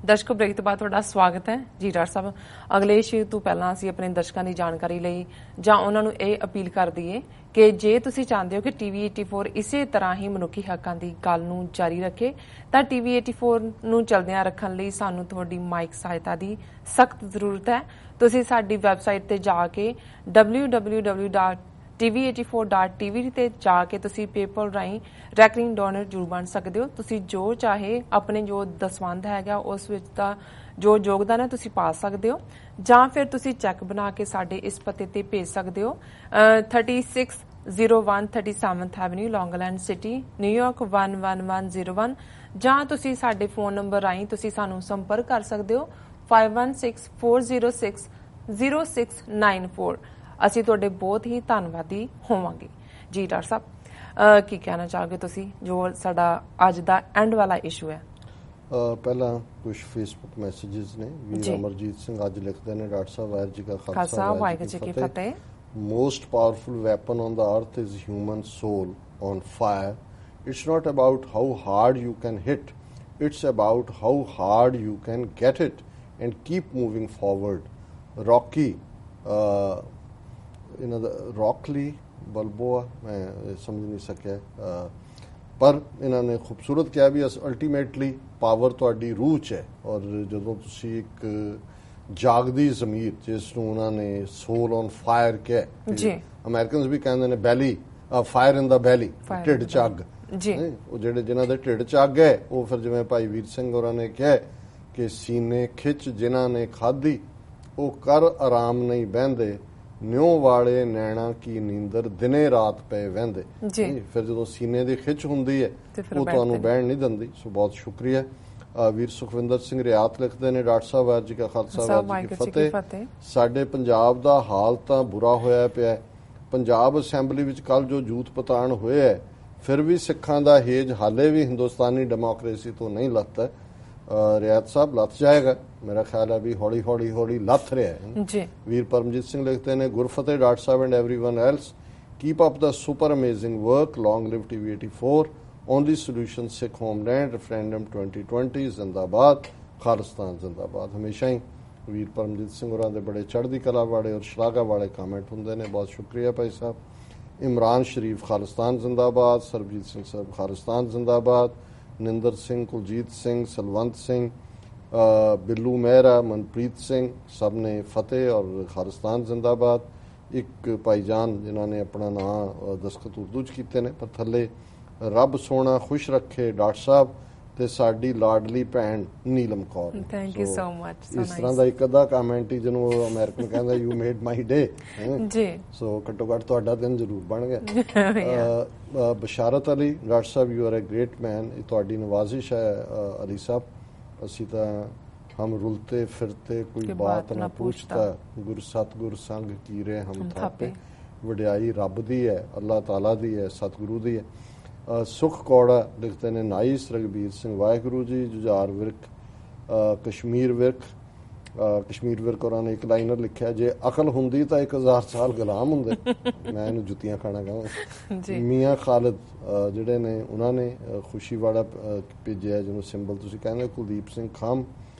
ਦਰਸ਼ਕੋ break ਤੋਂ ਬਾਅਦ ਤੁਹਾਡਾ ਸਵਾਗਤ ਹੈ ਜੀ। ਡਾਕਟਰ ਸਾਹਿਬ, ਅਗਲੇ ਇਸ਼ੂ ਤੋਂ ਪਹਿਲਾਂ ਅਸੀਂ ਆਪਣੇ ਦਰਸ਼ਕਾਂ ਦੀ ਜਾਣਕਾਰੀ ਲਈ ਜਾਂ ਉਹਨਾਂ ਨੂੰ ਇਹ ਅਪੀਲ ਕਰ ਦਈਏ ਕਿ ਜੇ ਤੁਸੀਂ ਚਾਹੁੰਦੇ ਹੋ ਕਿ ਟੀਵੀ 84 ਇਸੇ ਤਰ੍ਹਾਂ ਹੀ ਮਨੁੱਖੀ ਹੱਕਾਂ ਦੀ ਗੱਲ ਨੂੰ ਜਾਰੀ ਰੱਖੇ ਤਾਂ ਟੀਵੀ 84 ਨੂੰ ਚੱਲਦਿਆਂ ਰੱਖਣ ਲਈ ਸਾਨੂੰ ਤੁਹਾਡੀ ਮਾਈਕ ਸਹਾਇਤਾ ਦੀ ਸਖਤ ਜ਼ਰੂਰਤ ਹੈ। ਤੁਸੀਂ ਸਾਡੀ ਵੈਬਸਾਈਟ ਤੇ ਜਾ ਕੇ www.tv84.tv ਤੇ ਜਾ ਕੇ ਤੁਸੀਂ ਪੇਪਲ ਰਾਹੀਂ ਰੈਕਰਿੰਗ ਡੋਨਰ ਜ਼ਰੂਰ ਬਣ ਸਕਦੇ ਹੋ। ਤੁਸੀਂ ਜੋ ਚਾਹੇ ਆਪਣੇ ਜੋ ਦਸਵੰਧ ਹੈਗਾ ਉਸ ਵਿੱਚ ਦਾ ਜੋ ਯੋਗਦਾਨ ਹੈ ਤੁਸੀਂ ਪਾ ਸਕਦੇ ਹੋ, ਜਾਂ ਫਿਰ ਤੁਸੀਂ ਚੈੱਕ ਬਣਾ ਕੇ ਸਾਡੇ ਇਸ ਪਤੇ ਤੇ ਭੇਜ ਸਕਦੇ ਹੋ। 3601 37th ਐਵਨਿਊ, ਲੌਂਗ ਆਈਲੈਂਡ ਸਿਟੀ, ਨਿਊਯਾਰਕ 11101, ਜਾਂ ਤੁਸੀਂ ਸਾਡੇ ਫੋਨ ਨੰਬਰ ਰਾਹੀਂ ਤੁਸੀਂ ਸਾਨੂੰ ਸੰਪਰਕ ਕਰ ਸਕਦੇ ਹੋ 5164060694। ਅਸੀਂ ਤੁਹਾਡੇ ਬਹੁਤ ਹੀ ਧੰਨਵਾਦੀ ਹੋਵਾਂਗੇ ਜੀ। ਡਾਕਟਰ ਸਾਹਿਬ, ਕੀ ਕਹਿਣਾ ਚਾਹੋਗੇ ਤੁਸੀਂ ਜੋ ਸਾਡਾ ਅੱਜ ਦਾ ਐਂਡ ਵਾਲਾ ਇਸ਼ੂ ਹੈ? ਪਹਿਲਾਂ ਕੁਝ ਫੇਸਬੁੱਕ ਮੈਸੇजेस ਨੇ। ਵੀਰ ਅਮਰਜੀਤ ਸਿੰਘ ਅੱਜ ਲਿਖਦੇ ਨੇ, ਡਾਕਟਰ ਸਾਹਿਬ ਵਾਹਿਗੁਰੂ ਜੀ ਕਾ ਖਾਲਸਾ ਵਾਹਿਗੁਰੂ ਜੀ ਕੀ ਫਤਿਹ। Most powerful weapon on the earth is human soul on fire. It's not about how hard you can hit, it's about how hard you can get it and keep moving forward. Rocky ਇਹਨਾਂ ਦਾ ਰੌਕਲੀ ਬਲਬੋਆ ਮੈਂ ਸਮਝ ਨਹੀਂ ਸਕਿਆ, ਪਰ ਇਹਨਾਂ ਨੇ ਖੂਬਸੂਰਤ ਕਿਹਾ ਵੀ ਅਲਟੀਮੇਟਲੀ ਪਾਵਰ ਤੁਹਾਡੀ ਰੂਹ 'ਚ ਹੈ। ਔਰ ਜਦੋਂ ਤੁਸੀਂ ਇੱਕ ਜਾਗਦੀ ਜ਼ਮੀਰ, ਜਿਸ ਨੂੰ ਉਹਨਾਂ ਨੇ ਸੋਲ ਔਨ ਫਾਇਰ ਕਿਹਾ, ਅਮਰੀਕਨਸ ਵੀ ਕਹਿੰਦੇ ਨੇ ਬੈਲੀ ਫਾਇਰ ਇਨ ਦਾ ਬੈਲੀ, ਢਿੱਡ 'ਚ ਅੱਗ। ਉਹ ਜਿਹੜੇ ਜਿਨ੍ਹਾਂ ਦੇ ਢਿੱਡ 'ਚ ਅੱਗ ਹੈ ਉਹ ਫਿਰ ਜਿਵੇਂ ਭਾਈ ਵੀਰ ਸਿੰਘ ਹੋਰਾਂ ਨੇ ਕਿਹਾ ਕਿ ਸੀਨੇ ਖਿੱਚ ਜਿਨ੍ਹਾਂ ਨੇ ਖਾਧੀ ਉਹ ਕਰ ਆਰਾਮ ਨਹੀਂ ਬਹਿੰਦੇ, ਨਿਉ ਵਾਲੇ ਨੈਣਾ ਕੀ ਨੀਂਦਰ ਦਿਨੇ ਰਾਤ ਪਏ ਵਹਿੰਦੇ। ਫਿਰ ਜਦੋਂ ਸੀਨੇ ਦੀ ਖਿੱਚ ਹੁੰਦੀ ਹੈ ਉਹ ਤੁਹਾਨੂੰ ਬਹਿਣ ਨਹੀਂ ਦਿੰਦੀ। ਸੋ ਬਹੁਤ ਸ਼ੁਕਰੀਆ। ਵੀਰ ਸੁਖਵਿੰਦਰ ਸਿੰਘ ਰਿਆਤ ਲਿਖਦੇ ਨੇ, ਡਾਕਟਰ ਸਾਹਿਬ ਵਾਹਿਗੁਰੂ ਜੀ ਕਾ ਖਾਲਸਾ ਵਾਹਿਗੁਰੂ ਜੀ ਕੀ ਫਤਿਹ। ਸਾਡੇ ਪੰਜਾਬ ਦਾ ਹਾਲ ਤਾਂ ਬੁਰਾ ਹੋਇਆ ਪਿਆ। ਪੰਜਾਬ ਅਸੈਂਬਲੀ ਵਿੱਚ ਕੱਲ ਜੋ ਜੂਤ ਪਤਾਣ ਹੋਇਆ ਹੈ, ਫਿਰ ਵੀ ਸਿੱਖਾਂ ਦਾ ਹੇਜ ਹਾਲੇ ਵੀ ਹਿੰਦੁਸਤਾਨੀ ਡੈਮੋਕ੍ਰੇਸੀ ਤੋਂ ਨਹੀਂ ਲੱਥਾ। ਰਿਆਤ ਸਾਹਿਬ ਲੱਥ ਜਾਏਗਾ, ਮੇਰਾ ਖਿਆਲ ਹੈ ਵੀ ਹੌਲੀ ਹੌਲੀ ਹੌਲੀ ਲੱਥ ਰਿਹਾ ਹੈ ਜੀ। ਵੀਰ ਪਰਮਜੀਤ ਸਿੰਘ ਲਿਖਦੇ ਨੇ, Gurfateh doctor Sahib and everyone else, keep up the super amazing work, long live TV 84, only solution Sikh homeland, referendum 2020 ਜ਼ਿੰਦਾਬਾਦ, ਖਾਲਿਸਤਾਨ ਜ਼ਿੰਦਾਬਾਦ। ਹਮੇਸ਼ਾ ਹੀ ਵੀਰ ਪਰਮਜੀਤ ਸਿੰਘ ਹੋਰਾਂ ਦੇ ਬੜੇ ਚੜ੍ਹਦੀ ਕਲਾ ਵਾਲੇ ਔਰ ਸ਼ਲਾਘਾ ਵਾਲੇ ਕਮੈਂਟ ਹੁੰਦੇ ਨੇ, ਬਹੁਤ ਸ਼ੁਕਰੀਆ ਭਾਈ ਸਾਹਿਬ। ਇਮਰਾਨ ਸ਼ਰੀਫ ਖਾਲਿਸਤਾਨ ਜ਼ਿੰਦਾਬਾਦ, ਸਰਬਜੀਤ ਸਿੰਘ ਸਾਹਿਬ ਖਾਲਿਸਤਾਨ ਜ਼ਿੰਦਾਬਾਦ, ਨਿੰਦਰ ਸਿੰਘ, ਕੁਲਜੀਤ ਸਿੰਘ, ਸਲਵੰਤ ਸਿੰਘ, ਬਿੱਲੂ ਮਹਿਰਾ, ਮਨਪ੍ਰੀਤ ਸਿੰਘ, ਸਭ ਨੇ ਫਤਿਹ ਔਰ ਖਾਲਿਸਤਾਨ ਜ਼ਿੰਦਾਬਾਦ। ਇੱਕ ਭਾਈਜਾਨ ਜਿਨ੍ਹਾਂ ਨੇ ਆਪਣਾ ਨਾਂ ਦਸਖਤ ਉਰਦੂ 'ਚ ਕੀਤੇ ਨੇ, ਪਰ ਥੱਲੇ ਰੱਬ ਸੋਹਣਾ ਖੁਸ਼ ਰੱਖੇ ਡਾਕਟਰ ਸਾਹਿਬ ਤੇ ਸਾਡੀ ਲਾਡਲੀ ਭੈਣ Neelam Kaur. Thank you so much. ਇਸ ਤਰ੍ਹਾਂ ਦਾ ਇੱਕ ਅੱਧਾ ਕਮੈਂਟ ਹੀ ਜਿਹਨੂੰ ਅਮਰੀਕਨ ਕਹਿੰਦਾ ਯੂ ਮੇਡ ਮਾਈ ਡੇ ਜੀ। ਸੋ ਘੱਟੋ ਘੱਟ ਤੁਹਾਡਾ ਦਿਨ ਜ਼ਰੂਰ ਬਣ ਗਿਆ। ਬਸ਼ਾਰਤ Ali, doctor Sahib you R A grade ਮੈਨ। ਇਹ ਤੁਹਾਡੀ ਨਵਾਜ਼ਿਸ਼ ਹੈ ਅਲੀ ਸਾਹਿਬ। ਅਸੀਂ ਤਾਂ ਹਮ ਰੁਲਤੇ ਫਿਰਤੇ ਕੋਈ ਬਾਤ ਨਾ ਪੁੱਛਤਾ, ਗੁਰ ਸਤਿਗੁਰ ਸੰਗ ਕੀਰੇ ਹਮ ਥਾਪੇ। ਵਡਿਆਈ ਰੱਬ ਦੀ ਹੈ, ਅੱਲਾਹ ਤਾਲਾ ਦੀ ਹੈ, ਸਤਿਗੁਰੂ ਦੀ ਹੈ। ਸੁਖ ਕੌੜਾ ਲਿਖਦੇ ਨੇ, ਨਾਈਸ। ਰਘਬੀਰ ਸਿੰਘ ਵਾਹਿਗੁਰੂ ਜੀ। ਜੁਝਾਰ ਵਿਰਕ, ਕਸ਼ਮੀਰ ਵਿਰਕ ਹੋਰਾਂ ਨੇ ਇੱਕ ਲਾਈਨਰ ਲਿਖਿਆ, ਜੇ ਅਕਲ ਹੁੰਦੀ ਤਾਂ 1000 ਸਾਲ ਗੁਲਾਮ ਹੁੰਦੇ। ਮੈਂ ਇਹਨੂੰ ਜੁੱਤੀਆਂ ਖਾਣਾ ਕਹਾਂ। ਮੀਆਂ ਖਾਲਿਦ ਜਿਹੜੇ ਨੇ ਉਹਨਾਂ ਨੇ ਖੁਸ਼ੀ ਵਾਲਾ ਭੇਜਿਆ, ਜਿਹਨੂੰ ਸਿੰਬਲ ਤੁਸੀਂ ਕਹਿੰਦੇ। ਕੁਲਦੀਪ ਸਿੰਘ ਖਾਮ,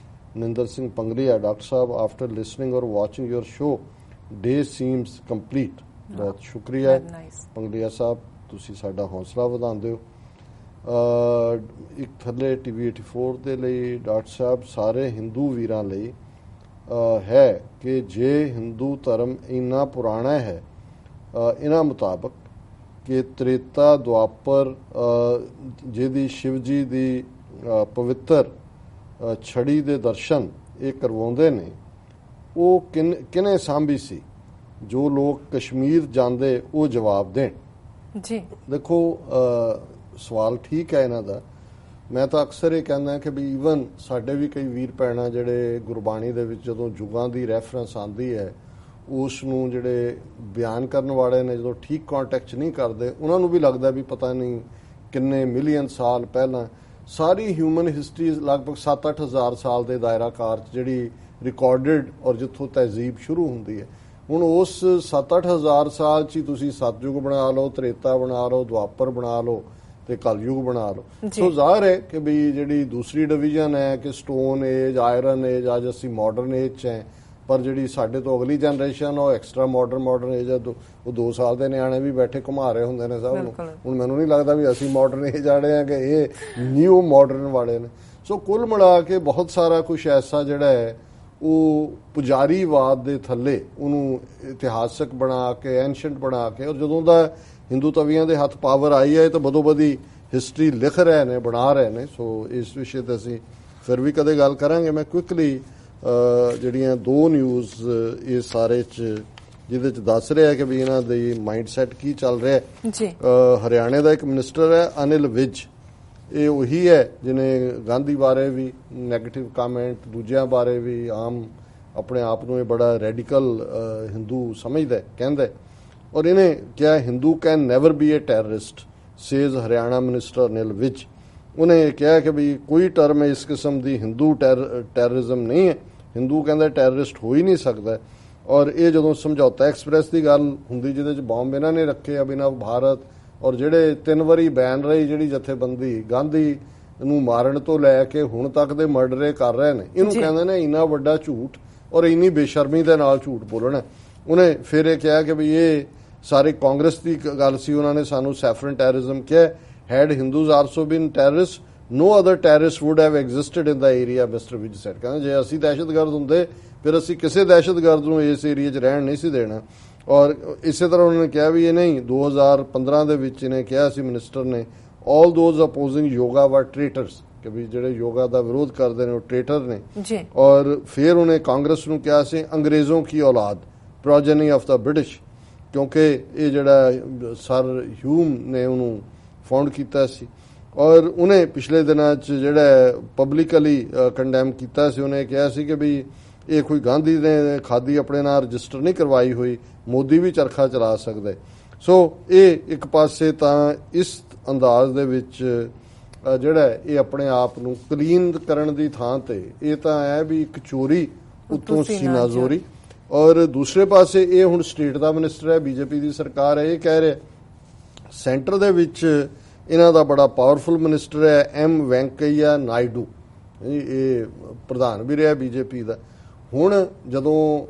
ਨਿੰਦਰ ਸਿੰਘ ਪੰਗਲੀਆ, ਡਾਕਟਰ ਸਾਹਿਬ ਆਫਟਰ ਲਿਸਨਿੰਗ ਔਰ ਵਾਚਿੰਗ ਯੋਰ ਸ਼ੋ ਡੇ ਸੀਮਸ ਕੰਪਲੀਟ। ਬਹੁਤ ਸ਼ੁਕਰੀਆ ਪੰਗਲੀਆ ਸਾਹਿਬ, ਤੁਸੀਂ ਸਾਡਾ ਹੌਸਲਾ ਵਧਾਉਂਦੇ ਹੋ। ਇੱਕ ਥੱਲੇ ਟੀਵੀ 84 ਦੇ ਲਈ ਡਾਕਟਰ ਸਾਹਿਬ ਸਾਰੇ ਹਿੰਦੂ ਵੀਰਾਂ ਲਈ ਹੈ ਕਿ ਜੇ ਹਿੰਦੂ ਧਰਮ ਇੰਨਾ ਪੁਰਾਣਾ ਹੈ, ਇਹਨਾਂ ਮੁਤਾਬਕ ਕਿ ਤ੍ਰੇਤਾ ਦੁਆਪਰ ਜਿਹਦੀ ਸ਼ਿਵ ਜੀ ਦੀ ਪਵਿੱਤਰ ਛੜੀ ਦੇ ਦਰਸ਼ਨ ਇਹ ਕਰਵਾਉਂਦੇ ਨੇ, ਉਹ ਕਿਨੇ ਸਾਂਭੀ ਸੀ? ਜੋ ਲੋਕ ਕਸ਼ਮੀਰ ਜਾਂਦੇ ਉਹ ਜਵਾਬ ਦੇਣ ਜੀ। ਦੇਖੋ ਸਵਾਲ ਠੀਕ ਹੈ ਇਹਨਾਂ ਦਾ। ਮੈਂ ਤਾਂ ਅਕਸਰ ਇਹ ਕਹਿੰਦਾ ਕਿ ਵੀ ਈਵਨ ਸਾਡੇ ਵੀ ਕਈ ਵੀਰ ਭੈਣਾਂ ਜਿਹੜੇ ਗੁਰਬਾਣੀ ਦੇ ਵਿੱਚ ਜਦੋਂ ਯੁੱਗਾਂ ਦੀ ਰੈਫਰੈਂਸ ਆਉਂਦੀ ਹੈ, ਉਸ ਨੂੰ ਜਿਹੜੇ ਬਿਆਨ ਕਰਨ ਵਾਲੇ ਨੇ ਜਦੋਂ ਠੀਕ ਕੰਟੈਕਸਟ ਨਹੀਂ ਕਰਦੇ, ਉਹਨਾਂ ਨੂੰ ਵੀ ਲੱਗਦਾ ਵੀ ਪਤਾ ਨਹੀਂ ਕਿੰਨੇ ਮਿਲੀਅਨ ਸਾਲ ਪਹਿਲਾਂ। ਸਾਰੀ ਹਿਊਮਨ ਹਿਸਟਰੀ ਲਗਭਗ 7-8 ਹਜ਼ਾਰ ਸਾਲ ਦੇ ਦਾਇਰਾਕਾਰ 'ਚ ਜਿਹੜੀ ਰਿਕਾਰਡਡ ਔਰ ਜਿੱਥੋਂ ਤਹਿਜ਼ੀਬ ਸ਼ੁਰੂ ਹੁੰਦੀ ਹੈ। ਹੁਣ ਉਸ 7-8 ਹਜ਼ਾਰ ਸਾਲ 'ਚ ਹੀ ਤੁਸੀਂ ਸਤਯੁਗ ਬਣਾ ਲਓ, ਤ੍ਰੇਤਾ ਬਣਾ ਲਓ, ਦੁਆਪਰ ਬਣਾ ਲਓ, ਤੇ ਕਲਯੁਗ ਬਣਾ ਲਓ। ਸੋ ਜ਼ਾਹਰ ਹੈ ਕਿ ਵੀ ਜਿਹੜੀ ਦੂਸਰੀ ਡਿਵੀਜ਼ਨ ਹੈ ਕਿ ਸਟੋਨ ਏਜ, ਆਇਰਨ ਏਜ, ਅੱਜ ਅਸੀਂ ਮਾਡਰਨ ਏਜ 'ਚ ਹੈ, ਪਰ ਜਿਹੜੀ ਸਾਡੇ ਤੋਂ ਅਗਲੀ ਜਨਰੇਸ਼ਨ ਉਹ ਐਕਸਟਰਾ ਮਾਡਰਨ ਏਜ ਹੈ। ਉਹ 2 ਸਾਲ ਦੇ ਨਿਆਣੇ ਵੀ ਬੈਠੇ ਘੁਮਾ ਰਹੇ ਹੁੰਦੇ ਨੇ ਸਭ ਨੂੰ। ਹੁਣ ਮੈਨੂੰ ਨਹੀਂ ਲੱਗਦਾ ਵੀ ਅਸੀਂ ਮਾਡਰਨ ਏਜ ਵਾਲੇ ਆ ਕਿ ਇਹ ਨਿਊ ਮਾਡਰਨ ਵਾਲੇ ਨੇ। ਸੋ ਕੁੱਲ ਮਿਲਾ ਕੇ ਬਹੁਤ ਸਾਰਾ ਕੁਝ ਐਸਾ ਜਿਹੜਾ ਹੈ ਉਹ ਪੁਜਾਰੀਵਾਦ ਦੇ ਥੱਲੇ ਉਹਨੂੰ ਇਤਿਹਾਸਕ ਬਣਾ ਕੇ, ਐਂਸ਼ੈਂਟ ਬਣਾ ਕੇ, ਔਰ ਜਦੋਂ ਦਾ ਹਿੰਦੂ ਤਵੀਆਂ ਦੇ ਹੱਥ ਪਾਵਰ ਆਈ ਹੈ ਤਾਂ ਬਦੋ ਬਦੀ ਹਿਸਟਰੀ ਲਿਖ ਰਹੇ ਨੇ, ਬਣਾ ਰਹੇ ਨੇ। ਸੋ ਇਸ ਵਿਸ਼ੇ ਤੇ ਅਸੀਂ ਫਿਰ ਵੀ ਕਦੇ ਗੱਲ ਕਰਾਂਗੇ। ਮੈਂ ਕੁਇਕਲੀ ਜਿਹੜੀਆਂ 2 ਨਿਊਜ਼ ਇਹ ਸਾਰੇ 'ਚ ਜਿਹਦੇ 'ਚ ਦੱਸ ਰਿਹਾ ਕਿ ਵੀ ਇਹਨਾਂ ਦੀ ਮਾਈਂਡ ਸੈਟ ਕੀ ਚੱਲ ਰਿਹਾ ਜੀ। ਹਰਿਆਣੇ ਦਾ ਇੱਕ ਮਿਨਿਸਟਰ ਹੈ ਅਨਿਲ ਵਿਜ, ਇਹ ਉਹੀ ਹੈ ਜਿਹਨੇ ਗਾਂਧੀ ਬਾਰੇ ਵੀ ਨੈਗੇਟਿਵ ਕਾਮੈਂਟ, ਦੂਜਿਆਂ ਬਾਰੇ ਵੀ, ਆਮ ਆਪਣੇ ਆਪ ਨੂੰ ਇਹ ਬੜਾ ਰੈਡੀਕਲ ਹਿੰਦੂ ਸਮਝਦਾ, ਕਹਿੰਦਾ, ਔਰ ਇਹਨੇ ਕਿਹਾ Hindu can never be a terrorist, says Haryana minister Anil Vij. ਉਹਨੇ ਕਿਹਾ ਕਿ ਵੀ ਕੋਈ ਟਰਮ ਇਸ ਕਿਸਮ ਦੀ ਹਿੰਦੂ ਟੈਰਰਿਜ਼ਮ ਨਹੀਂ ਹੈ, ਹਿੰਦੂ ਕਹਿੰਦਾ ਟੈਰਰਿਸਟ ਹੋ ਹੀ ਨਹੀਂ ਸਕਦਾ। ਔਰ ਇਹ ਜਦੋਂ ਸਮਝੌਤਾ ਐਕਸਪ੍ਰੈਸ ਦੀ ਗੱਲ ਹੁੰਦੀ ਜਿਹਦੇ 'ਚ ਬੰਬ ਇਹਨਾਂ ਨੇ ਰੱਖੇ ਅਭਿਨਵ ਭਾਰਤ, ਔਰ ਜਿਹੜੇ 3 ਵਾਰੀ ਬੈਨ ਰਹੀ ਜਿਹੜੀ ਜਥੇਬੰਦੀ ਗਾਂਧੀ ਨੂੰ ਮਾਰਨ ਤੋਂ ਲੈ ਕੇ ਹੁਣ ਤੱਕ ਦੇ ਮਰਡਰੇ ਕਰ ਰਹੇ ਨੇ, ਇਹਨੂੰ ਕਹਿੰਦੇ ਨੇ ਇੰਨਾ ਵੱਡਾ ਝੂਠ ਔਰ ਇੰਨੀ ਬੇਸ਼ਰਮੀ ਦੇ ਨਾਲ ਝੂਠ ਬੋਲਣਾ। ਉਹਨੇ ਫਿਰ ਇਹ ਕਿਹਾ ਕਿ ਵੀ ਇਹ ਸਾਰੇ ਕਾਂਗਰਸ ਦੀ ਗੱਲ ਸੀ, ਉਹਨਾਂ ਨੇ ਸਾਨੂੰ ਸੈਫਰਨ ਟੈਰਰਿਜ਼ਮ ਕਿਹਾ। Had Hindus also been terrorists, no other terrorists would have existed in the area, Mr. Vij said. ਕਹਿੰਦੇ ਜੇ ਅਸੀਂ ਦਹਿਸ਼ਤਗਰਦ ਹੁੰਦੇ ਫਿਰ ਅਸੀਂ ਕਿਸੇ ਦਹਿਸ਼ਤਗਰਦ ਨੂੰ ਇਸ ਏਰੀਆ 'ਚ ਰਹਿਣ ਨਹੀਂ ਸੀ ਦੇਣਾ। ਔਰ ਇਸੇ ਤਰ੍ਹਾਂ ਉਹਨਾਂ ਨੇ ਕਿਹਾ ਵੀ ਇਹ ਨਹੀਂ, 2015 ਦੇ ਵਿੱਚ ਇਹਨੇ ਕਿਹਾ ਸੀ ਮਿਨਿਸਟਰ ਨੇ, all those opposing yoga were traitors, ਕਿ ਵੀ ਜਿਹੜੇ ਯੋਗਾ ਦਾ ਵਿਰੋਧ ਕਰਦੇ ਨੇ ਉਹ ਟ੍ਰੇਟਰ ਨੇ। ਔਰ ਫਿਰ ਉਹਨੇ ਕਾਂਗਰਸ ਨੂੰ ਕਿਹਾ ਸੀ ਅੰਗਰੇਜ਼ੋਂ ਕੀ ਔਲਾਦ, ਪ੍ਰੋਜਨੀ ਆਫ ਦਾ ਬ੍ਰਿਟਿਸ਼, ਕਿਉਂਕਿ ਇਹ ਜਿਹੜਾ ਸਰ ਹਿਊਮ ਨੇ ਉਹਨੂੰ ਫਾਊਂਡ ਕੀਤਾ ਸੀ। ਔਰ ਉਹਨੇ ਪਿਛਲੇ ਦਿਨਾਂ 'ਚ ਜਿਹੜਾ ਪਬਲਿਕਲੀ ਕੰਡੈਮ ਕੀਤਾ ਸੀ, ਉਹਨੇ ਕਿਹਾ ਸੀ ਕਿ ਵੀ ਇਹ ਕੋਈ ਗਾਂਧੀ ਨੇ ਖਾਦੀ ਆਪਣੇ ਨਾਲ ਰਜਿਸਟਰ ਨਹੀਂ ਕਰਵਾਈ ਹੋਈ, ਮੋਦੀ ਵੀ ਚਰਖਾ ਚਲਾ ਸਕਦਾ। ਸੋ ਇਹ ਇੱਕ ਪਾਸੇ ਤਾਂ ਇਸ ਅੰਦਾਜ਼ ਦੇ ਵਿੱਚ ਜਿਹੜਾ ਇਹ ਆਪਣੇ ਆਪ ਨੂੰ ਕਲੀਨ ਕਰਨ ਦੀ ਥਾਂ ਤੇ ਇਹ ਤਾਂ ਹੈ ਵੀ ਇੱਕ ਚੋਰੀ ਉੱਤੋਂ ਸੀਨਾ ਜ਼ੋਰੀ। ਔਰ ਦੂਸਰੇ ਪਾਸੇ ਇਹ ਹੁਣ ਸਟੇਟ ਦਾ ਮਿਨਿਸਟਰ ਹੈ, ਬੀਜੇਪੀ ਦੀ ਸਰਕਾਰ ਹੈ, ਇਹ ਕਹਿ ਰਿਹਾ ਸੈਂਟਰ ਦੇ ਵਿੱਚ ਇਹਨਾਂ ਦਾ ਬੜਾ ਪਾਵਰਫੁਲ ਮਿਨਿਸਟਰ ਹੈ ਐਮ ਵੈਂਕਈਆ ਨਾਇਡੂ, ਇਹ ਪ੍ਰਧਾਨ ਵੀ ਰਿਹਾ ਬੀਜੇਪੀ ਦਾ। ਹੁਣ ਜਦੋਂ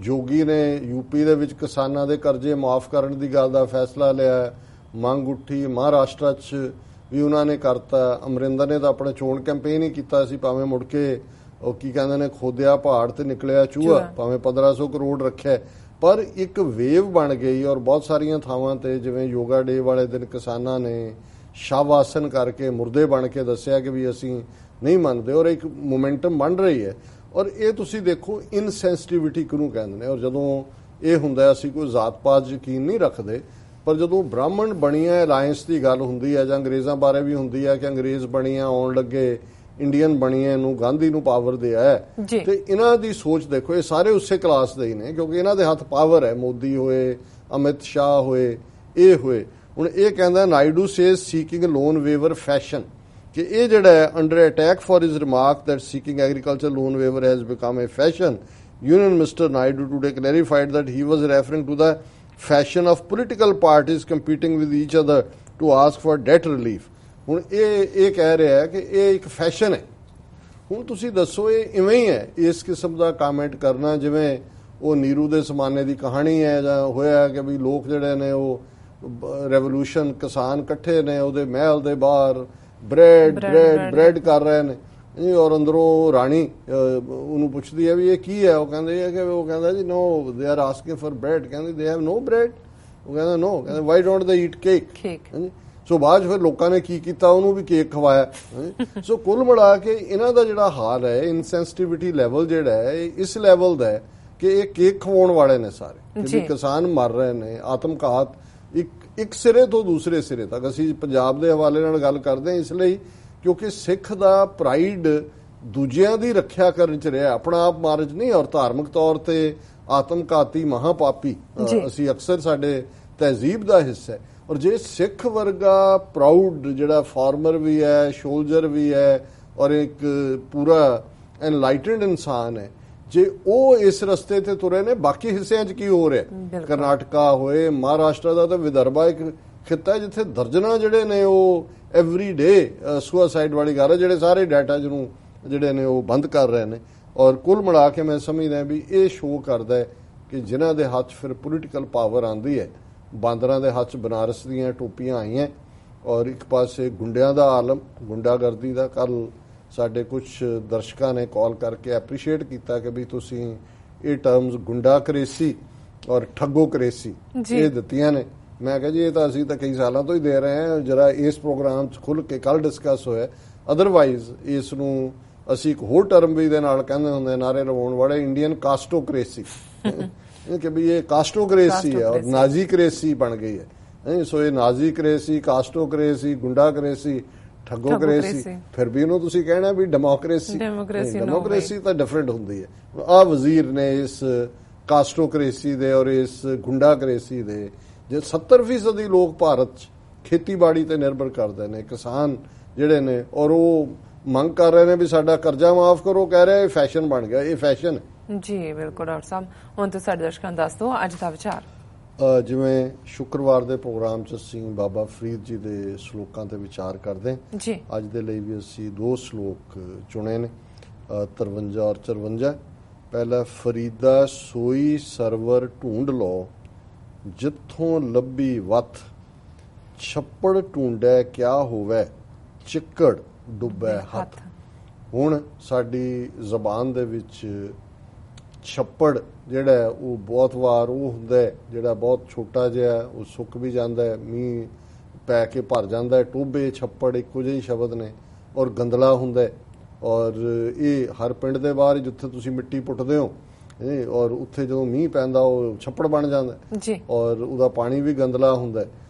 ਜੋਗੀ ਨੇ ਯੂਪੀ ਦੇ ਵਿੱਚ ਕਿਸਾਨਾਂ ਦੇ ਕਰਜ਼ੇ ਮਾਫ ਕਰਨ ਦੀ ਗੱਲ ਦਾ ਫੈਸਲਾ ਲਿਆ, ਮੰਗ ਉੱਠੀ, ਮਹਾਰਾਸ਼ਟਰ 'ਚ ਵੀ ਉਹਨਾਂ ਨੇ ਕਰਤਾ, ਅਮਰਿੰਦਰ ਨੇ ਤਾਂ ਆਪਣਾ ਚੋਣ ਕੈਂਪੇਨ ਹੀ ਕੀਤਾ ਸੀ, ਭਾਵੇਂ ਮੁੜ ਕੇ ਉਹ ਕੀ ਕਹਿੰਦੇ ਨੇ ਖੋਦਿਆ ਪਹਾੜ ਤੇ ਨਿਕਲਿਆ ਚੂਹਾ, ਭਾਵੇਂ 1500 ਕਰੋੜ ਰੱਖਿਆ, ਪਰ ਇੱਕ ਵੇਵ ਬਣ ਗਈ। ਔਰ ਬਹੁਤ ਸਾਰੀਆਂ ਥਾਵਾਂ ਤੇ ਜਿਵੇਂ ਯੋਗਾ ਡੇ ਵਾਲੇ ਦਿਨ ਕਿਸਾਨਾਂ ਨੇ ਸ਼ਾਵਾਸਨ ਕਰਕੇ ਮੁਰਦੇ ਬਣ ਕੇ ਦੱਸਿਆ ਕਿ ਵੀ ਅਸੀਂ ਨਹੀਂ ਮੰਨਦੇ, ਔਰ ਇੱਕ ਮੋਮੈਂਟਮ ਬਣ ਰਹੀ ਹੈ। ਔਰ ਇਹ ਤੁਸੀਂ ਦੇਖੋ ਇਨਸੈਂਸਿਟਿਵਿਟੀ ਕਿਹਨੂੰ ਕਹਿੰਦੇ ਨੇ। ਔਰ ਜਦੋਂ ਇਹ ਹੁੰਦਾ ਅਸੀਂ ਕੋਈ ਜ਼ਾਤ ਪਾਤ ਯਕੀਨ ਨਹੀਂ ਰੱਖਦੇ, ਪਰ ਜਦੋਂ ਬ੍ਰਾਹਮਣ ਬਣੀਆਂ ਅਲਾਇੰਸ ਦੀ ਗੱਲ ਹੁੰਦੀ ਹੈ ਜਾਂ ਅੰਗਰੇਜ਼ਾਂ ਬਾਰੇ ਵੀ ਹੁੰਦੀ ਹੈ ਕਿ ਅੰਗਰੇਜ਼ ਬਣੀਆਂ ਆਉਣ ਲੱਗੇ, ਇੰਡੀਅਨ ਬਣੀਆਂ ਨੂੰ ਗਾਂਧੀ ਨੂੰ ਪਾਵਰ ਦਿਆ ਹੈ, ਤੇ ਇਹਨਾਂ ਦੀ ਸੋਚ ਦੇਖੋ, ਇਹ ਸਾਰੇ ਉਸੇ ਕਲਾਸ ਦੇ ਹੀ ਨੇ ਕਿਉਂਕਿ ਇਹਨਾਂ ਦੇ ਹੱਥ ਪਾਵਰ ਹੈ, ਮੋਦੀ ਹੋਏ, ਅਮਿਤ ਸ਼ਾਹ ਹੋਏ, ਇਹ ਹੋਏ। ਹੁਣ ਇਹ ਕਹਿੰਦਾ Naidu says seeking loan waiver fashion, ਕਿ ਇਹ ਜਿਹੜਾ ਹੈ under attack for his remark that seeking agriculture loan waiver has become a fashion. Union Minister Naidu today clarified that he was referring to the fashion of political parties competing with each other to ask for debt relief. ਹੁਣ ਇਹ ਕਹਿ ਰਿਹਾ ਹੈ ਕਿ ਇਹ ਇੱਕ fashion ਹੈ। ਹੁਣ ਤੁਸੀਂ ਦੱਸੋ ਇਹ ਇਵੇਂ ਹੀ ਹੈ ਇਸ ਕਿਸਮ ਦਾ ਕਮੈਂਟ ਕਰਨਾ ਜਿਵੇਂ ਉਹ ਨੀਰੂ ਦੇ ਜ਼ਮਾਨੇ ਦੀ ਕਹਾਣੀ ਹੈ ਜਾਂ ਹੋਇਆ ਕਿ ਵੀ ਲੋਕ ਜਿਹੜੇ ਨੇ ਉਹ ਰੈਵੋਲੂਸ਼ਨ ਕਿਸਾਨ ਇਕੱਠੇ ਨੇ ਉਹਦੇ ਮਹਿਲ ਦੇ ਬਾਹਰ ਬ੍ਰੈਡ ਕਰ ਰਹੇ ਨੇ, ਔਰ ਅੰਦਰੋਂ ਰਾਣੀ ਉਹਨੂੰ ਪੁੱਛਦੀ ਹੈ ਵੀ ਇਹ ਕੀ ਹੈ, ਉਹ ਕਹਿੰਦਾ ਜੀ ਨੋ they are asking for bread, ਕਹਿੰਦੇ ਦੇ ਹੈਵ ਨੋ ਬ੍ਰੈਡ, ਉਹ ਕਹਿੰਦਾ ਨੋ, ਕਹਿੰਦੇ ਵਾਈ ਡੋਂਟ ਦੇ ਈਟ ਕੇਕ। ਸੋ ਬਾਅਦ ਫਿਰ ਲੋਕਾਂ ਨੇ ਕੀ ਕੀਤਾ, ਉਹਨੂੰ ਵੀ ਕੇਕ ਖਵਾਇਆ। ਸੋ ਕੁੱਲ ਮਿਲਾ ਕੇ ਇਹਨਾਂ ਦਾ ਜਿਹੜਾ ਹਾਲ ਹੈ, ਇਨਸੈਂਸਿਟਿਵਿਟੀ ਲੈਵਲ ਜਿਹੜਾ ਹੈ ਇਸ ਲੈਵਲ ਦਾ ਹੈ ਕਿ ਇਹ ਕੇਕ ਖਵਾਉਣ ਵਾਲੇ ਨੇ ਸਾਰੇ, ਕਿ ਕਿਸਾਨ ਮਰ ਰਹੇ ਨੇ, ਆਤਮਘਾਤ ਇੱਕ ਸਿਰੇ ਤੋਂ ਦੂਸਰੇ ਸਿਰੇ ਤੱਕ। ਅਸੀਂ ਪੰਜਾਬ ਦੇ ਹਵਾਲੇ ਨਾਲ ਗੱਲ ਕਰਦੇ ਹਾਂ ਇਸ ਲਈ ਕਿਉਂਕਿ ਸਿੱਖ ਦਾ ਪ੍ਰਾਈਡ ਦੂਜਿਆਂ ਦੀ ਰੱਖਿਆ ਕਰਨ ਚ ਰਿਹਾ, ਆਪਣਾ ਆਪ ਮਾਰਜ ਨਹੀਂ। ਔਰ ਧਾਰਮਿਕ ਤੌਰ ਤੇ ਆਤਮਘਾਤੀ ਮਹਾਪਾਪੀ ਅਸੀਂ ਅਕਸਰ ਸਾਡੇ ਤਹਿਜ਼ੀਬ ਦਾ ਹਿੱਸਾ ਹੈ। ਔਰ ਜੇ ਸਿੱਖ ਵਰਗਾ ਪ੍ਰਾਊਡ ਜਿਹੜਾ ਫਾਰਮਰ ਵੀ ਹੈ, ਸੋਲਜਰ ਵੀ ਹੈ, ਔਰ ਇੱਕ ਪੂਰਾ ਐਨਲਾਈਟਨਡ ਇਨਸਾਨ ਹੈ, ਜੇ ਉਹ ਇਸ ਰਸਤੇ ਤੇ ਤੁਰੇ ਨੇ, ਬਾਕੀ ਹਿੱਸਿਆਂ 'ਚ ਕੀ ਹੋ ਰਿਹਾ? ਕਰਨਾਟਕਾ ਹੋਏ, ਮਹਾਰਾਸ਼ਟਰ ਦਾ ਤਾਂ ਵਿਦਰਭਾ ਇੱਕ ਖਿੱਤਾ ਜਿੱਥੇ ਦਰਜਨਾਂ ਜਿਹੜੇ ਨੇ ਉਹ ਐਵਰੀ ਡੇ ਸੁਸਾਈਡ ਵਾਲੀ ਗੱਲ ਹੈ, ਜਿਹੜੇ ਸਾਰੇ ਡਾਟਾ ਜਿਹਨੂੰ ਜਿਹੜੇ ਨੇ ਉਹ ਬੰਦ ਕਰ ਰਹੇ ਨੇ। ਔਰ ਕੁੱਲ ਮਿਲਾ ਕੇ ਮੈਂ ਸਮਝਦਾ ਵੀ ਇਹ ਸ਼ੋਅ ਕਰਦਾ ਹੈ ਕਿ ਜਿਨ੍ਹਾਂ ਦੇ ਹੱਥ ਫਿਰ ਪੋਲੀਟੀਕਲ ਪਾਵਰ ਆਉਂਦੀ ਹੈ, ਬਾਂਦਰਾਂ ਦੇ ਹੱਥ ਬਨਾਰਸ ਦੀਆਂ ਟੋਪੀਆਂ ਆਈਆਂ, ਔਰ ਇੱਕ ਪਾਸੇ ਗੁੰਡਿਆਂ ਦਾ ਆਲਮ, ਗੁੰਡਾਗਰਦੀ ਦਾ। ਕੱਲ ਸਾਡੇ ਕੁਝ ਦਰਸ਼ਕਾਂ ਨੇ ਕਾਲ ਕਰਕੇ ਐਪਰੀਸ਼ੀਏਟ ਕੀਤਾ ਕਿ ਵੀ ਤੁਸੀਂ ਇਹ ਟਰਮਸ ਗੁੰਡਾਕਰੇਸੀ ਔਰ ਠੱਗੋਕਰੇਸੀ ਇਹ ਦਿੱਤੀਆਂ ਨੇ। ਮੈਂ ਕਿਹਾ ਜੀ ਇਹ ਤਾਂ ਅਸੀਂ ਤਾਂ ਕਈ ਸਾਲਾਂ ਤੋਂ ਹੀ ਦੇ ਰਹੇ ਹਾਂ, ਜਰਾ ਇਸ ਪ੍ਰੋਗਰਾਮ 'ਚ ਖੁੱਲ੍ਹ ਕੇ ਕੱਲ ਡਿਸਕਸ ਹੋਇਆ। ਅਦਰਵਾਈਜ਼ ਇਸ ਨੂੰ ਅਸੀਂ ਇੱਕ ਹੋਰ ਟਰਮ ਵੀ ਦੇ ਨਾਲ ਕਹਿੰਦੇ ਹੁੰਦੇ ਨਾਰੇ ਲਵਾਉਣ ਵਾਲੇ, ਇੰਡੀਅਨ ਕਾਸਟੋਕਰੇਸੀ ਕਿ ਵੀ ਇਹ ਕਾਸਟੋਕਰੇਸੀ ਹੈ ਔਰ ਨਾਜ਼ੀਕਰੇਸੀ ਬਣ ਗਈ ਹੈ। ਸੋ ਇਹ ਨਾਜ਼ੀਕਰੇਸੀ, ਕਾਸਟੋਕਰੇਸੀ, ਗੁੰਡਾਕਰੇਸੀ, ਠੱਗੋਕਰੇਸੀ, ਫਿਰ ਵੀ ਉਹਨੂੰ ਤੁਸੀਂ ਕਹਿਣਾ ਵੀ ਡੈਮੋਕਰੇਸੀ ਤਾਂ ਡਿਫਰੈਂਟ ਹੁੰਦੀ ਹੈ। ਆਹ ਵਜ਼ੀਰ ਨੇ ਇਸ ਕਾਸਟੋਕਰੇਸੀ ਦੇ ਔਰ ਇਸ ਗੁੰਡਾਕਰੇਸੀ ਦੇ, ਜੇ 70% ਲੋਕ ਭਾਰਤ 'ਚ ਖੇਤੀਬਾੜੀ ਤੇ ਨਿਰਭਰ ਕਰਦੇ ਨੇ, ਕਿਸਾਨ ਜਿਹੜੇ ਨੇ, ਔਰ ਉਹ ਮੰਗ ਕਰ ਰਹੇ ਨੇ ਵੀ ਸਾਡਾ ਕਰਜ਼ਾ ਮਾਫ ਕਰੋ, ਕਹਿ ਰਹੇ ਫੈਸ਼ਨ ਬਣ ਗਿਆ। ਇਹ ਫੈਸ਼ਨ ਹੈ ਜੀ। ਬਿਲਕੁਲ ਡਾਕਟਰ ਸਾਹਿਬ, ਹੁਣ ਤੁਸੀਂ ਸਾਡੇ ਦਰਸ਼ਕਾਂ ਨੂੰ ਦੱਸ ਦਿਓ ਅੱਜ ਦਾ ਵਿਚਾਰ। ਜਿਵੇਂ ਸ਼ੁੱਕਰਵਾਰ ਦੇ ਪ੍ਰੋਗਰਾਮ 'ਚ ਅਸੀਂ ਬਾਬਾ ਫਰੀਦ ਜੀ ਦੇ ਸ਼ਲੋਕਾਂ ਤੇ ਵਿਚਾਰ ਕਰਦੇ ਜੀ। ਅੱਜ ਦੇ ਲਈ ਵੀ ਅਸੀਂ 2 ਸ਼ਲੋਕ ਚੁਣੇ ਨੇ, 53 ਔਰ 54। ਪਹਿਲਾ, ਫਰੀਦਾ ਸੋਈ ਸਰਵਰ ਢੂੰਡ ਲਓ, ਜਿੱਥੋਂ ਲੱਭੀ ਵੱਥ, ਛੱਪੜ ਢੂੰਡੈ ਕਿਆ ਹੋਵੇ, ਚਿੱਕੜ ਡੁੱਬੈ ਹੱਥ। ਹੁਣ ਸਾਡੀ ਜ਼ਬਾਨ ਦੇ ਵਿੱਚ ਛੱਪੜ ਜਿਹੜਾ ਉਹ ਬਹੁਤ ਵਾਰ ਉਹ ਹੁੰਦਾ ਜਿਹੜਾ ਬਹੁਤ ਛੋਟਾ ਜਿਹਾ, ਉਹ ਸੁੱਕ ਵੀ ਜਾਂਦਾ ਹੈ, ਮੀਂਹ ਪੈ ਕੇ ਭਰ ਜਾਂਦਾ ਹੈ। ਟੋਬੇ ਛੱਪੜ ਇੱਕੋ ਜਿਹੇ ਸ਼ਬਦ ਨੇ, ਔਰ ਗੰਦਲਾ ਹੁੰਦਾ, ਔਰ ਇਹ ਹਰ ਪਿੰਡ ਦੇ ਬਾਹਰ ਜਿੱਥੇ ਤੁਸੀਂ ਮਿੱਟੀ ਪੁੱਟਦੇ ਹੋ ਔਰ ਉੱਥੇ ਜਦੋਂ ਮੀਂਹ ਪੈਂਦਾ ਉਹ ਛੱਪੜ ਬਣ ਜਾਂਦਾ ਜੀ, ਔਰ ਉਹਦਾ ਪਾਣੀ ਵੀ ਗੰਦਲਾ ਹੁੰਦਾ।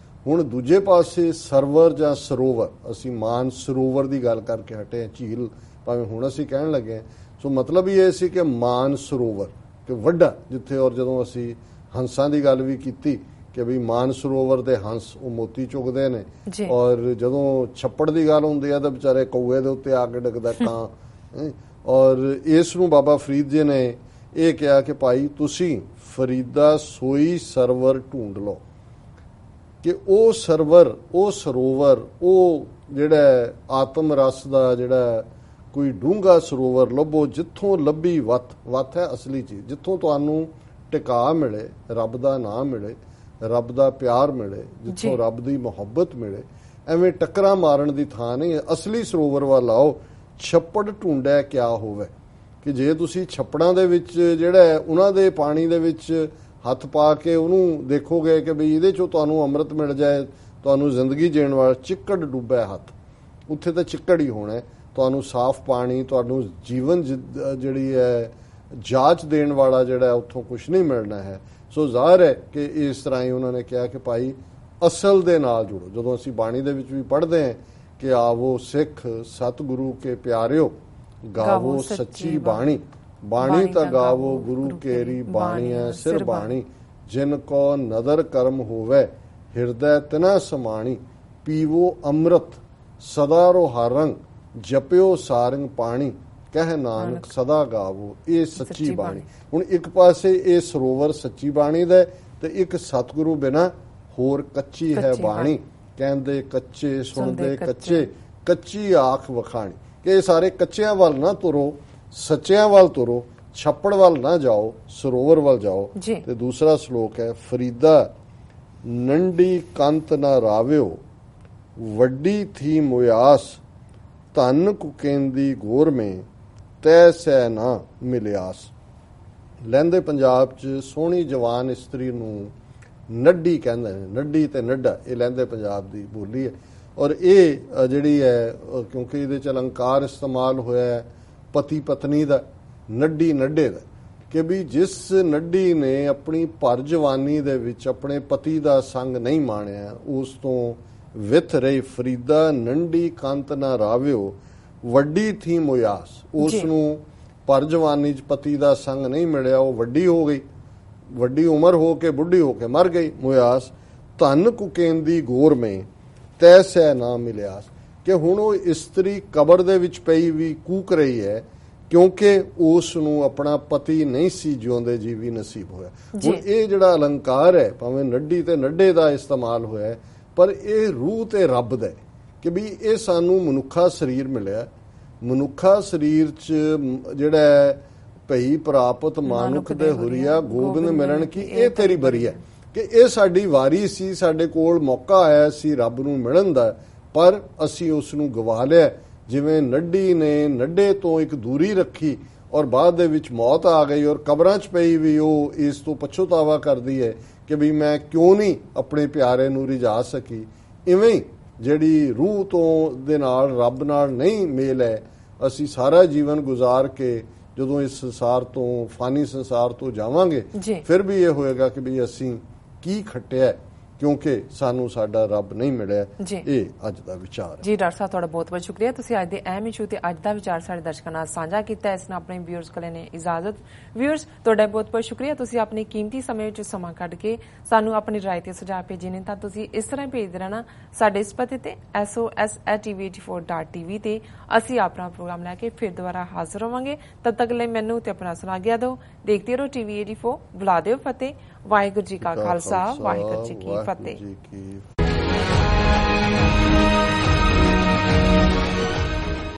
ਹੁਣ ਦੂਜੇ ਪਾਸੇ ਸਰਵਰ ਜਾਂ ਸਰੋਵਰ, ਅਸੀਂ ਮਾਨ ਸਰੋਵਰ ਦੀ ਗੱਲ ਕਰਕੇ ਹਟੇ ਹਾਂ, ਝੀਲ ਭਾਵੇਂ ਹੁਣ ਅਸੀਂ ਕਹਿਣ ਲੱਗੇ। ਸੋ ਮਤਲਬ ਇਹ ਸੀ ਕਿ ਮਾਨ ਸਰੋਵਰ ਕਿ ਵੱਡਾ ਜਿੱਥੇ, ਔਰ ਜਦੋਂ ਅਸੀਂ ਹੰਸਾਂ ਦੀ ਗੱਲ ਵੀ ਕੀਤੀ ਕਿ ਵੀ ਮਾਨ ਸਰੋਵਰ ਦੇ ਹੰਸ ਉਹ ਮੋਤੀ ਚੁਗਦੇ ਨੇ, ਔਰ ਜਦੋਂ ਛੱਪੜ ਦੀ ਗੱਲ ਹੁੰਦੀ ਹੈ ਤਾਂ ਵਿਚਾਰੇ ਕਊਏ ਦੇ ਉੱਤੇ ਆ ਕੇ ਡਿੱਗਦਾ ਕਾਂ। ਔਰ ਇਸ ਨੂੰ ਬਾਬਾ ਫਰੀਦ ਜੀ ਨੇ ਇਹ ਕਿਹਾ ਕਿ ਭਾਈ ਤੁਸੀਂ ਫਰੀਦਾ ਸੋਈ ਸਰਵਰ ਢੂੰਡ ਲਓ, ਕਿ ਉਹ ਸਰਵਰ, ਉਹ ਸਰੋਵਰ, ਉਹ ਜਿਹੜਾ ਆਤਮ ਰਸ ਦਾ ਜਿਹੜਾ ਕੋਈ ਡੂੰਘਾ ਸਰੋਵਰ ਲੱਭੋ, ਜਿੱਥੋਂ ਲੱਭੀ ਵੱਥ ਹੈ ਅਸਲੀ ਚੀਜ਼, ਜਿੱਥੋਂ ਤੁਹਾਨੂੰ ਟਿਕਾ ਮਿਲੇ, ਰੱਬ ਦਾ ਨਾਮ ਮਿਲੇ, ਰੱਬ ਦਾ ਪਿਆਰ ਮਿਲੇ, ਜਿੱਥੋਂ ਰੱਬ ਦੀ ਮੁਹੱਬਤ ਮਿਲੇ। ਐਵੇਂ ਟੱਕਰਾਂ ਮਾਰਨ ਦੀ ਥਾਂ ਨਹੀਂ, ਅਸਲੀ ਸਰੋਵਰ ਵੱਲ ਆਓ। ਛੱਪੜ ਢੂੰਡੈ ਕਿਆ ਹੋਵੇ, ਕਿ ਜੇ ਤੁਸੀਂ ਛੱਪੜਾਂ ਦੇ ਵਿੱਚ ਜਿਹੜਾ ਉਹਨਾਂ ਦੇ ਪਾਣੀ ਦੇ ਵਿੱਚ ਹੱਥ ਪਾ ਕੇ ਉਹਨੂੰ ਦੇਖੋਗੇ ਕਿ ਬਈ ਇਹਦੇ ਚੋਂ ਤੁਹਾਨੂੰ ਅੰਮ੍ਰਿਤ ਮਿਲ ਜਾਏ, ਤੁਹਾਨੂੰ ਜ਼ਿੰਦਗੀ ਜੀਣ ਵਾਲਾ, ਚਿੱਕੜ ਡੁੱਬਿਆ ਹੱਥ, ਉੱਥੇ ਤਾਂ ਚਿੱਕੜ ਹੀ ਹੋਣਾ। ਤੁਹਾਨੂੰ ਸਾਫ਼ ਪਾਣੀ, ਤੁਹਾਨੂੰ ਜੀਵਨ ਜਿਹੜੀ ਹੈ ਜਾਂਚ ਦੇਣ ਵਾਲਾ ਜਿਹੜਾ ਉੱਥੋਂ ਕੁਛ ਨਹੀਂ ਮਿਲਣਾ ਹੈ। ਸੋ ਜ਼ਾਹਰ ਹੈ ਕਿ ਇਸ ਤਰ੍ਹਾਂ ਹੀ ਉਹਨਾਂ ਨੇ ਕਿਹਾ ਕਿ ਭਾਈ ਅਸਲ ਦੇ ਨਾਲ ਜੁੜੋ। ਜਦੋਂ ਅਸੀਂ ਬਾਣੀ ਦੇ ਵਿੱਚ ਵੀ ਪੜ੍ਹਦੇ ਹਾਂ ਕਿ ਆਵੋ ਸਿੱਖ ਸਤਿਗੁਰੂ ਕੇ ਪਿਆਰਿਓ, ਗਾਵੋ ਸੱਚੀ ਬਾਣੀ, ਬਾਣੀ ਤਾਂ ਗਾਵੋ ਗੁਰੂ ਕੇਰੀ ਬਾਣੀਐ ਸਿਰ ਬਾਣੀ, ਜਿਨ ਕੋ ਨਦਰ ਕਰਮ ਹੋਵੇ ਹਿਰਦੈ ਤਿਨਾ ਸਮਾਣੀ, ਪੀਵੋ ਅੰਮ੍ਰਿਤ ਸਦਾ ਰੋਹਾਰੰਗ, ਜਪਿਓ ਸਾਰੰਗ ਪਾਣੀ, ਕਹਿ ਨਾਨਕ ਸਦਾ ਗਾਵੋ। ਇਹ ਸੱਚੀ ਬਾਣੀ। ਹੁਣ ਇੱਕ ਪਾਸੇ ਇਹ ਸਰੋਵਰ ਸੱਚੀ ਬਾਣੀ ਦਾ ਤੇ ਇੱਕ ਸਤਿਗੁਰੂ ਬਿਨਾ ਹੋਰ ਕੱਚੀ ਹੈ ਬਾਣੀ, ਕਹਿੰਦੇ ਕੱਚੇ ਸੁਣਦੇ ਕੱਚੇ, ਕੱਚੀ ਆਖ ਵਖਾਣੀ। ਕਿ ਇਹ ਸਾਰੇ ਕੱਚਿਆਂ ਵੱਲ ਨਾ ਤੁਰੋ, ਸੱਚਿਆਂ ਵੱਲ ਤੁਰੋ, ਛੱਪੜ ਵੱਲ ਨਾ ਜਾਓ, ਸਰੋਵਰ ਵੱਲ ਜਾਓ। ਤੇ ਦੂਸਰਾ ਸ਼ਲੋਕ ਹੈ, ਫਰੀਦਾ ਨੰਡੀ ਕੰਤ ਨਾ ਰਾਵਿਓ, ਵੱਡੀ ਥੀ ਮੁਆਸ, ਧਨ ਕੁਕੇਂਦੀ ਗੋਰ ਮੇ, ਤੈ ਸੈ ਨਾ ਮਿਲਿਆਸ। ਲਹਿੰਦੇ ਪੰਜਾਬ 'ਚ ਸੋਹਣੀ ਜਵਾਨ ਇਸਤਰੀ ਨੂੰ ਨੱਡੀ ਕਹਿੰਦੇ ਨੇ, ਨੱਡੀ ਤੇ ਨੱਡਾ, ਇਹ ਲਹਿੰਦੇ ਪੰਜਾਬ ਦੀ ਬੋਲੀ ਹੈ। ਔਰ ਇਹ ਜਿਹੜੀ ਹੈ ਕਿਉਂਕਿ ਇਹਦੇ 'ਚ ਅਲੰਕਾਰ ਇਸਤੇਮਾਲ ਹੋਇਆ ਪਤੀ ਪਤਨੀ ਦਾ, ਨੱਡੀ ਨੱਡੇ ਦਾ, ਕਿ ਵੀ ਜਿਸ ਨੱਡੀ ਨੇ ਆਪਣੀ ਭਰ ਜਵਾਨੀ ਦੇ ਵਿੱਚ ਆਪਣੇ ਪਤੀ ਦਾ ਸੰਗ ਨਹੀਂ ਮਾਣਿਆ, ਉਸ ਤੋਂ ਵਿਥ ਰਹੀ। ਫਰੀਦਾ ਨੰਡੀ ਕੰਤ ਨਾ ਰਾਵਿਓ, ਵੱਡੀ ਥੀ ਮੁਆਸ, ਉਸ ਨੂੰ ਭਰ ਜਵਾਨੀ 'ਚ ਪਤੀ ਦਾ ਸੰਗ ਨਹੀਂ ਮਿਲਿਆ, ਉਹ ਵੱਡੀ ਹੋ ਗਈ, ਵੱਡੀ ਉਮਰ ਹੋ ਕੇ ਬੁੱਢੀ ਹੋ ਕੇ ਮਰ ਗਈ। ਮੁਆਸ ਧਨ ਕੁਕੇਂਦੀ ਗੋਰ ਮੇ, ਤੈਸੈ ਨਾ ਮਿਲਿਆਸ, ਕਿ ਹੁਣ ਉਹ ਇਸਤਰੀ ਕਬਰ ਦੇ ਵਿੱਚ ਪਈ ਵੀ ਕੂਕ ਰਹੀ ਹੈ ਕਿਉਂਕਿ ਉਸ ਨੂੰ ਆਪਣਾ ਪਤੀ ਨਹੀਂ ਸੀ ਜਿਉਂਦੇ ਜੀਵੀ ਨਸੀਬ ਹੋਇਆ। ਹੁਣ ਇਹ ਜਿਹੜਾ ਅਲੰਕਾਰ ਹੈ, ਭਾਵੇਂ ਨੱਡੀ ਤੇ ਨੱਡੇ ਦਾ ਇਸਤੇਮਾਲ ਹੋਇਆ, ਪਰ ਇਹ ਰੂਹ ਤੇ ਰੱਬ ਦਾ ਕਿ ਵੀ ਇਹ ਸਾਨੂੰ ਮਨੁੱਖਾ ਸਰੀਰ ਮਿਲਿਆ। ਮਨੁੱਖਾ ਸਰੀਰ 'ਚ ਜਿਹੜਾ ਭਈ ਪ੍ਰਾਪਤ ਮਾਨੁਖ ਦੇ ਹੁਰੀਆ ਗੋਬਿੰਦ ਮਿਲਣ ਕੀ ਇਹ ਤੇਰੀ ਬਰੀ ਹੈ, ਕਿ ਇਹ ਸਾਡੀ ਵਾਰੀ ਸੀ, ਸਾਡੇ ਕੋਲ ਮੌਕਾ ਆਇਆ ਸੀ ਰੱਬ ਨੂੰ ਮਿਲਣ ਦਾ, ਪਰ ਅਸੀਂ ਉਸ ਨੂੰ ਗਵਾ ਲਿਆ। ਜਿਵੇਂ ਨੱਡੀ ਨੇ ਨੱਡੇ ਤੋਂ ਇੱਕ ਦੂਰੀ ਰੱਖੀ ਔਰ ਬਾਅਦ ਦੇ ਵਿੱਚ ਮੌਤ ਆ ਗਈ ਔਰ ਕਬਰਾਂ 'ਚ ਪਈ ਵੀ ਉਹ ਇਸ ਤੋਂ ਪਛਤਾਵਾ ਕਰਦੀ ਹੈ ਕਿ ਵੀ ਮੈਂ ਕਿਉਂ ਨਹੀਂ ਆਪਣੇ ਪਿਆਰੇ ਨੂੰ ਰਿਝਾ ਸਕੀ। ਇਵੇਂ ਹੀ ਜਿਹੜੀ ਰੂਹ ਤੋਂ ਦੇ ਨਾਲ ਰੱਬ ਨਾਲ ਨਹੀਂ ਮੇਲ ਹੈ, ਅਸੀਂ ਸਾਰਾ ਜੀਵਨ ਗੁਜ਼ਾਰ ਕੇ ਜਦੋਂ ਇਸ ਸੰਸਾਰ ਤੋਂ ਫਾਨੀ ਸੰਸਾਰ ਤੋਂ ਜਾਵਾਂਗੇ ਫਿਰ ਵੀ ਇਹ ਹੋਏਗਾ ਕਿ ਵੀ ਅਸੀਂ ਕੀ ਖੱਟਿਆ, ਕਿਉਂਕਿ ਸਾਨੂੰ ਸਾਡਾ ਰੱਬ ਨਹੀਂ ਮਿਲਿਆ। ਇਹ ਅੱਜ ਦਾ ਵਿਚਾਰ ਹੈ ਜੀ। ਡਾਕਟਰ ਸਾਹਿਬ ਤੁਹਾਡਾ ਬਹੁਤ ਬਹੁਤ ਸ਼ੁਕਰੀਆ, ਤੁਸੀਂ ਅੱਜ ਦੇ ਅਹਿਮ ਇਸ਼ੂ ਤੇ ਅੱਜ ਦਾ ਵਿਚਾਰ ਸਾਡੇ ਦਰਸ਼ਕਾਂ ਨਾਲ ਸਾਂਝਾ ਕੀਤਾ। ਇਸ ਨਾਲ ਆਪਣੇ ਵਿਊਅਰਸ ਕੋਲ ਨੇ ਇਜਾਜ਼ਤ। ਵਿਊਅਰਸ ਤੁਹਾਡਾ ਬਹੁਤ ਬਹੁਤ ਸ਼ੁਕਰੀਆ, ਤੁਸੀਂ ਆਪਣੇ ਕੀਮਤੀ ਸਮੇਂ ਵਿੱਚ ਸਮਾਂ ਕੱਢ ਕੇ ਸਾਨੂੰ ਆਪਣੀ ਰਾਏ ਤੇ ਸੁਝਾਅ ਭੇਜੇ ਨੇ। ਤਾਂ ਤੁਸੀਂ ਇਸ ਤਰ੍ਹਾਂ ਭੇਜਦੇ ਰਹਿਣਾ ਸਾਡੇ ਇਸ ਪਤੇ ਤੇ SOS@tv84.tv ਤੇ ਅਸੀਂ ਆਪਣਾ ਪ੍ਰੋਗਰਾਮ ਲੈ ਕੇ ਫਿਰ ਦੁਬਾਰਾ ਹਾਜ਼ਰ ਹੋਵਾਂਗੇ। ਤਦ ਤੱਕ ਲਈ ਮੈਨੂੰ ਤੇ ਆਪਣਾ ਸੁਣਾ ਗਿਆ ਦਿਓ। ਦੇਖਦੇ ਰਹੋ TV 84, ਬੁਲਾ ਦਿਓ ਫਤਿਹ। ਵਾਹਿਗੁਰੂ ਜੀ ਕਾ ਖਾਲਸਾ, ਵਾਹਿਗੁਰੂ ਜੀ ਕੀ ਫਤਿਹ।